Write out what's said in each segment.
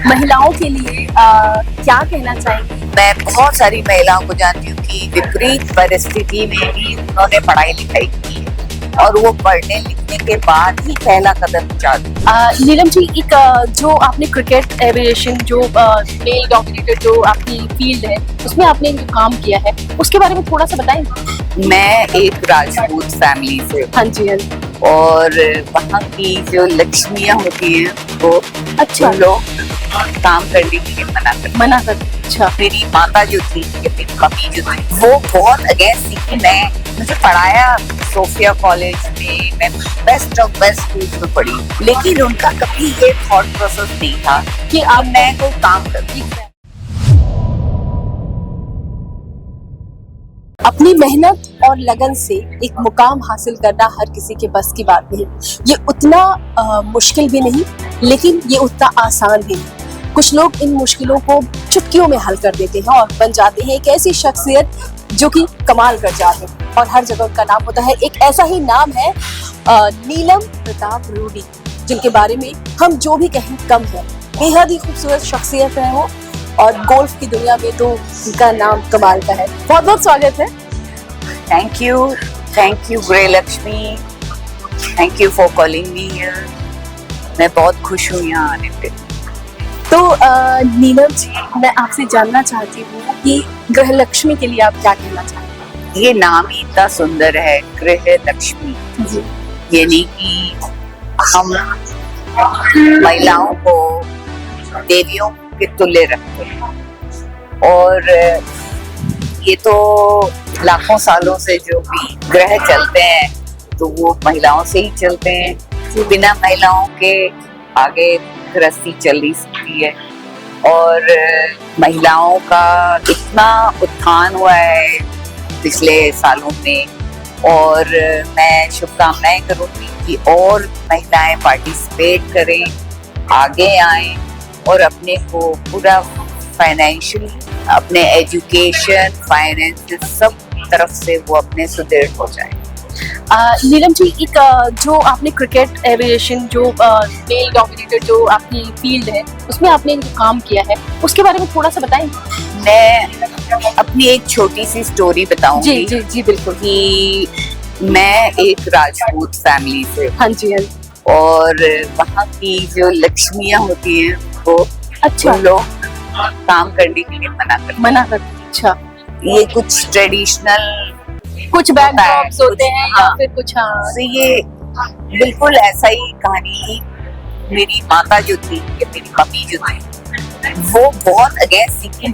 महिलाओं के लिए क्या कहना चाहेंगी? मैं बहुत सारी महिलाओं को जानती हूँ कि विपरीत परिस्थिति में भी उन्होंने पढ़ाई लिखाई की है और वो पढ़ने लिखने के बाद ही पहला कदम उठाती। नीलम जी, एक जो आपने क्रिकेट एविएशन जो मेल डोमिनेटेड जो आपकी फील्ड है उसमें आपने जो काम किया है उसके बारे में थोड़ा सा बताएंगे? मैं एक राजपूत फैमिली से हूँ। हाँ जी, हाँ जी। और वहाँ की जो लक्ष्मियाँ होती हैं वो अच्छा, लोग काम करने के लिए मना कर। अच्छा, मेरी माता जो थी, मेरी मम्मी जो थी, वो बहुत अगेंस्ट थी कि मुझे पढ़ाया सोफिया कॉलेज में, मैं बेस्ट ऑफ बेस्ट स्कूल में पढ़ी, लेकिन उनका कभी ये थॉट प्रोसेस नहीं था कि अब मैं कोई काम करती। अपनी मेहनत और लगन से एक मुकाम हासिल करना हर किसी के बस की बात नहीं। ये उतना मुश्किल भी नहीं, लेकिन ये उतना आसान भी नहीं। कुछ लोग इन मुश्किलों को चुटकियों में हल कर देते हैं और बन जाते हैं एक ऐसी शख्सियत जो कि कमाल कर जाते हैं और हर जगह उनका नाम होता है। एक ऐसा ही नाम है नीलम प्रताप रूडी, जिनके बारे में हम जो भी कहें कम है। बेहद ही खूबसूरत शख्सियत है वो और गोल्फ की दुनिया में तो उनका नाम कमाल का है। बहुत बहुत स्वागत है। Thank you grey Lakshmi, thank you for calling me here. मैं बहुत खुश हूँ यहाँ आने पे। तो नीलम जी, मैं आपसे जानना चाहती हूँ कि गृह लक्ष्मी के लिए आप क्या कहना चाहते हैं? ये नाम ही इतना सुंदर है, गृह लक्ष्मी। जी, यानी कि हम महिलाओं को देवियों के तुल्य रखते हैं और ये तो लाखों सालों से जो भी ग्रह चलते हैं तो वो महिलाओं से ही चलते हैं। बिना महिलाओं के आगे गृहस्थी चल नहीं सकती है और महिलाओं का इतना उत्थान हुआ है पिछले सालों में और मैं शुभकामनाएं करूंगी कि और महिलाएं पार्टिसिपेट करें, आगे आएं और अपने को पूरा फाइनेंशियली, अपने एजुकेशन, फाइनेंस सब तरफ से वो अपने सुदृढ़ हो जाएं। नीलम जी, एक जो आपने क्रिकेट एविएशन जो मेल डोमिनेटेड जो आपकी फील्ड है उसमें आपने जो काम किया है उसके बारे में थोड़ा सा बताएंगे? मैं अपनी एक छोटी सी स्टोरी बताऊंगी। जी जी जी, बिल्कुल। कि मैं एक राजपूत फैमिली से, हाँ जी, हाँ जी। और वहाँ की जो लक्ष्मियाँ होती हैं वो अच्छा, लोग काम करने के लिए मना कर। अच्छा, ये कुछ ट्रेडिशनल कुछ बैक होता है, ड्रॉप्स होते हैं या हाँ। फिर कुछ, हाँ। तो ये बिल्कुल ऐसा ही कहानी थी। मेरी माता जो थी, या मेरी मम्मी जो थी, वो बहुत अगेंस्ट थी कि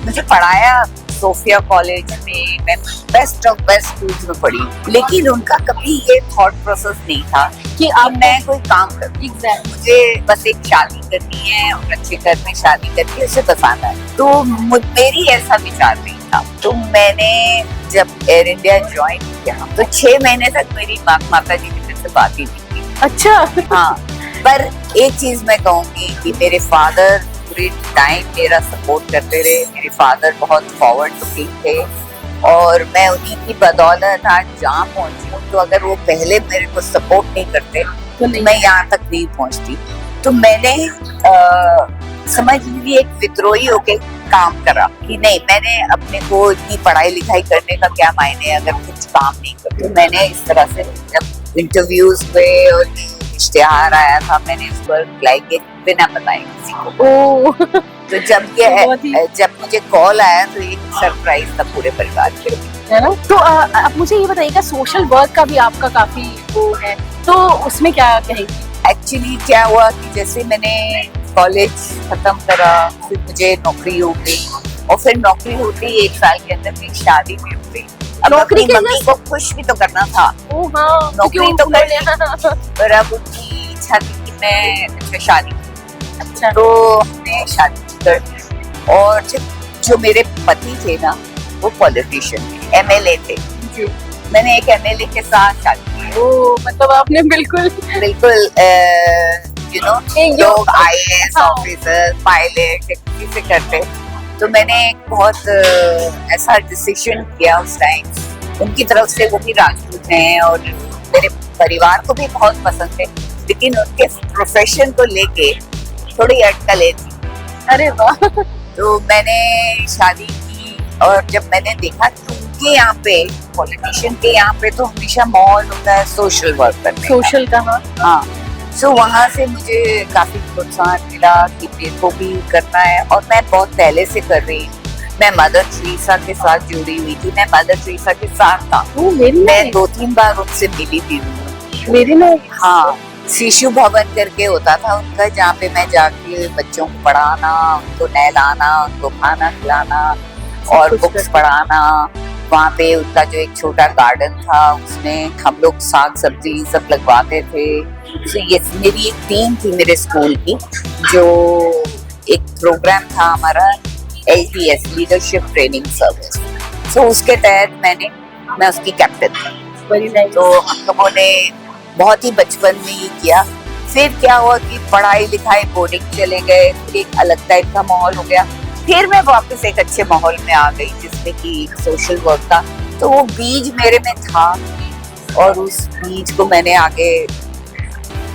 मुझे पढ़ाया सोफिया कॉलेज में, मैं बेस्ट ऑफ बेस्ट स्कूल्स में पढ़ी, लेकिन उनका कभी ये थॉट प्रोसेस नहीं था कि अब मैं कोई काम करूँ। मुझे बस एक शादी करनी है और अच्छे घर में शादी करके उसे बसाना है। तो मेरी ऐसा विचार नहीं था। तो मैंने जब एयर इंडिया ज्वाइन किया तो 6 महीने तक मेरी माता जी की मेरे से बात ही नहीं की। अच्छा, हाँ, पर एक चीज मैं कहूँगी कि मेरे फादर पूरे टाइम मेरा सपोर्ट करते रहे। मेरे फादर बहुत फॉरवर्ड लुकिंग थे और मैं उन्हीं की बदौलत आज जहाँ पहुंची हूँ। तो अगर वो पहले मेरे को सपोर्ट नहीं करते तो मैं यहाँ तक नहीं पहुंचती। तो मैंने समझ लीजिए एक विद्रोही होके काम करा कि नहीं, मैंने अपने को इतनी पढ़ाई लिखाई करने का क्या मायने अगर कुछ काम नहीं करते। मैंने इस तरह से जब इंटरव्यूज हुए और इश्तिहार आया था, मैंने इस पर अप्लाई किया बिना बताए किसी को। तो जब मुझे कॉल आया तो एक सरप्राइज था पूरे परिवार के लिए, है ना? तो अब मुझे ये बताइएगा, सोशल वर्क का भी आपका काफी वो है, तो उसमें क्या कहेंगी? एक्चुअली क्या हुआ कि जैसे मैंने कॉलेज खत्म करा, फिर मुझे नौकरी हो गई और फिर नौकरी होते ही 1 साल के अंदर मेरी शादी भी हो गई। अब नौकरी अपनी मम्मी को खुश भी तो करना था। हाँ, नौकरी तो कर ली, पर अब उनकी इच्छा थी कि मैं शादी। अच्छा, तो हमने शादी कर दी। और जो मेरे पति थे ना, वो पॉलिटिशियन थे, MLA थे। मैंने एक MLA के साथ शादी की। मतलब आपने बिल्कुल लोग IAS ऑफिसर, पायलट किसी से करते, तो मैंने एक बहुत ऐसा डिसीजन किया उस टाइम। उनकी तरफ से वो भी राजपूत हैं और मेरे परिवार को भी बहुत पसंद है, लेकिन उनके प्रोफेशन को लेके थोड़ी अटकलें थी। अरे वाह। तो मैंने शादी की और जब मैंने देखा कि उनके यहाँ पे पॉलिटिशियन के यहाँ पे तो हमेशा माहौल होता है सोशल वर्क करने का। सोशल का, हाँ, सो वहाँ से मुझे काफी प्रोत्साहन मिला कि मेरे को भी करना है और मैं बहुत पहले से कर रही हूँ। मैं मदर टेरेसा के साथ जुड़ी हुई थी, मैं मदर टेरेसा के साथ था। मैं 2-3 बार उनसे मिली भी हूँ। मेरी में हाँ, शिशु भवन करके होता था उनका, जहाँ पे मैं जाके बच्चों को पढ़ाना, उनको नहलाना, उनको खाना खिलाना और बुक्स पढ़ाना। वहाँ पे उनका जो एक छोटा गार्डन था उसमें हम लोग साग सब्जी सब लगवाते थे। तो ये मेरी एक टीम थी मेरे स्कूल की, जो एक प्रोग्राम था हमारा LTS लीडरशिप ट्रेनिंग सर्विस। तो उसके तहत मैं उसकी कैप्टन थी। तो हम लोगों ने बहुत ही बचपन में ही किया। फिर क्या हुआ कि पढ़ाई लिखाई बोर्डिंग चले गए, फिर एक अलग टाइप का माहौल हो गया। फिर मैं वापस एक अच्छे माहौल में आ गई जिसमें कि एक सोशल वर्क था। तो वो बीज मेरे में था और उस बीज को मैंने आगे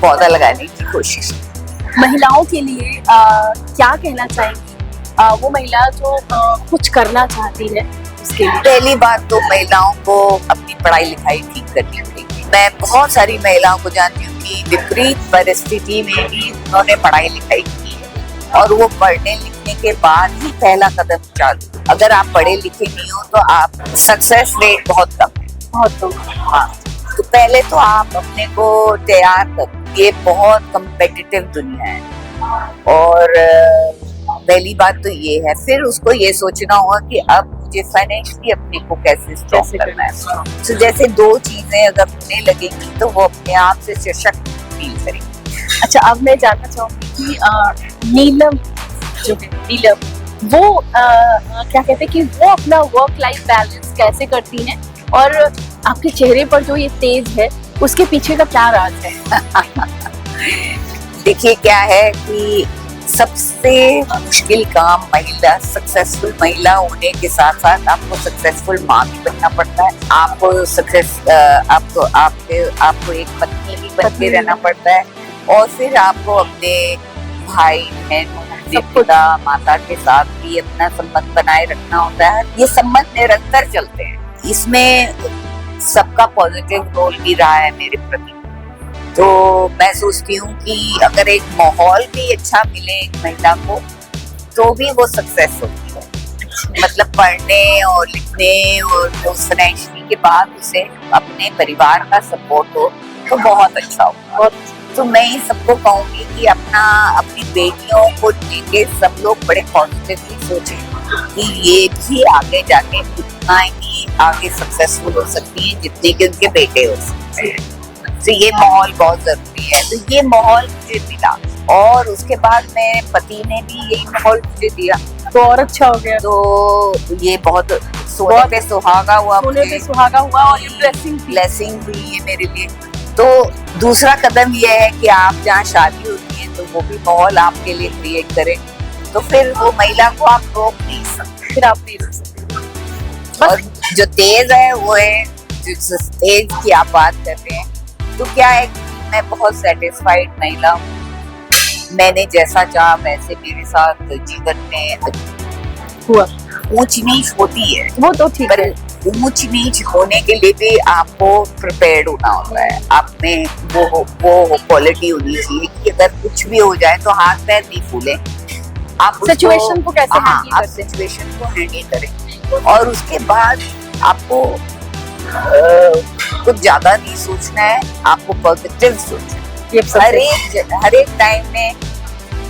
पौधा लगाने की कोशिश की। महिलाओं के लिए क्या कहना चाहेंगी? वो महिला जो कुछ करना चाहती है उसके लिए। पहली बात तो महिलाओं को अपनी पढ़ाई लिखाई ठीक करनी पड़ेगी। मैं बहुत सारी महिलाओं को जानती हूँ कि विपरीत परिस्थिति में भी उन्होंने पढ़ाई लिखाई की है और वो पढ़ने लिखने के बाद ही पहला कदम चालू। अगर आप पढ़े लिखे नहीं हो तो आप सक्सेस रेट बहुत कम है, बहुत कम। हाँ, तो पहले तो आप अपने को तैयार करो। ये बहुत कम्पिटिटिव दुनिया है और पहली बात तो ये है। फिर उसको ये सोचना होगा कि अब मुझे फाइनेंशियली अपने को कैसे स्ट्रॉन्ग करना है। तो जैसे 2 चीजें अगर होने लगेंगी तो वो अपने आप से सशक्त फील करेंगी। अच्छा, अब मैं जानना चाहूंगी कि नीलम जो है, नीलम वो क्या कहते हैं कि वो अपना वर्क लाइफ बैलेंस कैसे करती हैं और आपके चेहरे पर जो ये तेज है उसके पीछे का क्या राज है? देखिए क्या है कि सबसे मुश्किल काम महिला, सक्सेसफुल महिला होने के साथ साथ आपको सक्सेसफुल माँ भी बनना पड़ता है। आपको आपको एक पत्नी भी बन के रहना पड़ता है और फिर आपको अपने भाई बहन, अपने पिता माता के साथ भी अपना संबंध बनाए रखना होता है। ये संबंध निरंतर चलते हैं। इसमें सबका पॉजिटिव रोल भी रहा है मेरे प्रति। तो मैं सोचती हूँ कि अगर एक माहौल भी अच्छा मिले एक महिला को तो भी वो सक्सेस होती है। मतलब पढ़ने और लिखने और फाइनेंशियली के बाद उसे अपने परिवार का सपोर्ट हो तो बहुत अच्छा होगा। तो मैं ही सबको कहूँगी कि अपनी बेटियों को लेके सब लोग बड़े पॉजिटिवली सोचें कि ये भी आगे जाके उतना ही आगे सक्सेसफुल हो सकती है जितने के उनके बेटे हो सकते हैं। तो ये माहौल बहुत जरूरी है। तो ये माहौल मुझे मिला और उसके बाद मेरे पति ने भी यही माहौल मुझे दिया तो और अच्छा हो गया। तो ये बहुत सोने पे सुहागा हुआ, सोने पे सुहागा हुआ और ये ब्लेसिंग हुई है मेरे लिए। तो दूसरा कदम ये है कि आप जहाँ शादी होती है तो वो भी माहौल आपके लिए क्रिएट करें। तो फिर वो महिला को आप रोक नहीं सकते, फिर आप नहीं रोक सकते। और जो तेज है वो है, जो तेज की आप बात कर रहे हैं, तो क्या है कि मैं बहुत सेटिस्फाइड महिला हूँ। मैंने जैसा चाहा वैसे मेरे साथ जीवन में हुआ। ऊंच नीच होती है, वो तो ठीक है। ऊंच नीच होने के लिए भी आपको प्रिपेयर्ड होना होता है। आप में वो क्वालिटी होनी चाहिए कि अगर कुछ भी हो जाए तो हाथ पैर नहीं फूले। आप सिचुएशन को कैसे हैंडल आप सिचुएशन को हैंडल करें और उसके बाद आपको कुछ ज्यादा नहीं सोचना है, आपको पॉजिटिव सोचना है। हर एक टाइम में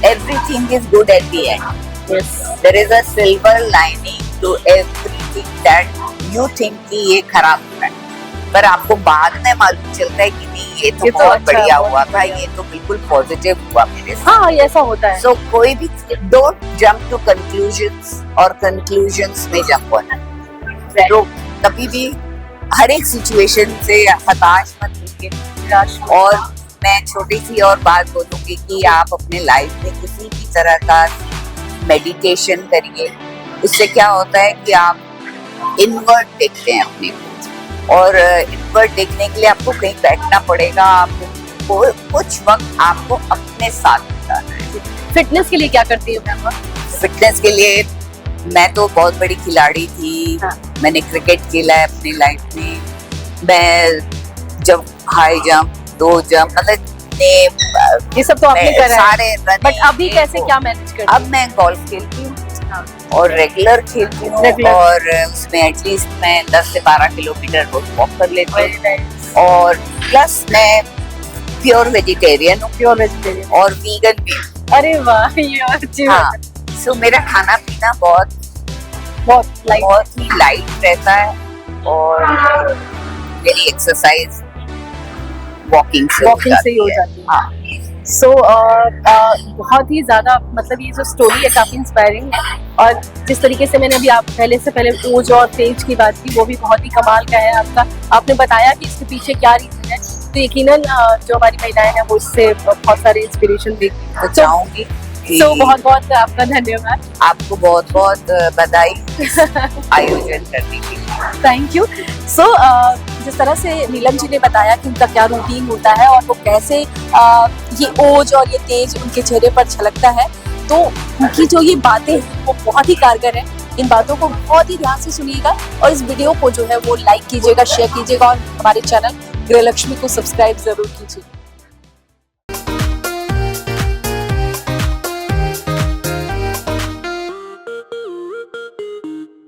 everything is good at the end. There is a silver lining to everything that you think कि ये खराब हुआ है, पर आपको बाद में मालूम चलता है कि नहीं ये तो बहुत बढ़िया हुआ था, ये तो बिल्कुल पॉजिटिव हुआ मेरे साथ। हाँ, ऐसा होता है। सो कोई भी डोंट जंप टू कंक्लूजन्स और कंक्लूजन्स में जंप होना। तो कभी भी हर एक सिचुएशन से हताश मत होइए। और मैं छोटी सी और बात बोलूंगी कि आप अपने लाइफ में किसी भी तरह का मेडिटेशन करिए। उससे क्या होता है कि आप इनवर्ट देखते हैं अपने को, और इनवर्ट देखने के लिए आपको कहीं बैठना पड़ेगा। आपको कुछ वक्त आपको अपने साथ बिताना है। फिटनेस के लिए क्या करती है मैम? फिटनेस के लिए मैं तो बहुत बड़ी खिलाड़ी थी। हाँ। मैंने क्रिकेट खेला है अपनी लाइफ में। मैं जब हाई जंप, लो जंप, मतलब इतने ये सब तो आपने करा है, सारे बट अभी कैसे क्या मैनेज करती अब मैं गोल्फ खेलती हूँ हाँ। और रेगुलर खेलती हूँ Regular। और उसमें एटलीस्ट मैं 10 से 12 किलोमीटर रोज वॉक कर लेती हूँ और प्लस मैं प्योर वेजिटेरियन हूँ प्योर वेजिटेरियन? और वीगन भी हूँ। अरे वाह, ये अच्छी हाँ, बात है। सो मेरा खाना पीना बहुत बहुत ही लाइट रहता है और मेरी एक्सरसाइज वॉकिंग से ही हो जाती है। हाँ। सो बहुत ही ज्यादा, मतलब ये जो स्टोरी है काफी इंस्पायरिंग है, और जिस तरीके से मैंने अभी आप पहले ओज और तेज की बात की वो भी बहुत ही कमाल का है आपका। आपने बताया कि इसके पीछे क्या रीजन है, तो यकीनन जो हमारी महिलाएं हैं वो इससे बहुत सारे इंस्पिरेशन देखती हैं। तो चाहूंगी सो बहुत बहुत आपका धन्यवाद। आपको बहुत बहुत बधाई आयोजन करने के लिए। Thank you. सो जिस तरह से नीलम जी ने बताया कि उनका क्या रूटीन होता है और वो कैसे ये ओज और ये तेज उनके चेहरे पर छलकता है, तो उनकी जो ये बातें हैं वो बहुत ही कारगर है। इन बातों को बहुत ही ध्यान से सुनिएगा और इस वीडियो को जो है वो लाइक कीजिएगा, शेयर कीजिएगा और हमारे चैनल गृहलक्ष्मी को सब्सक्राइब जरूर कीजिए।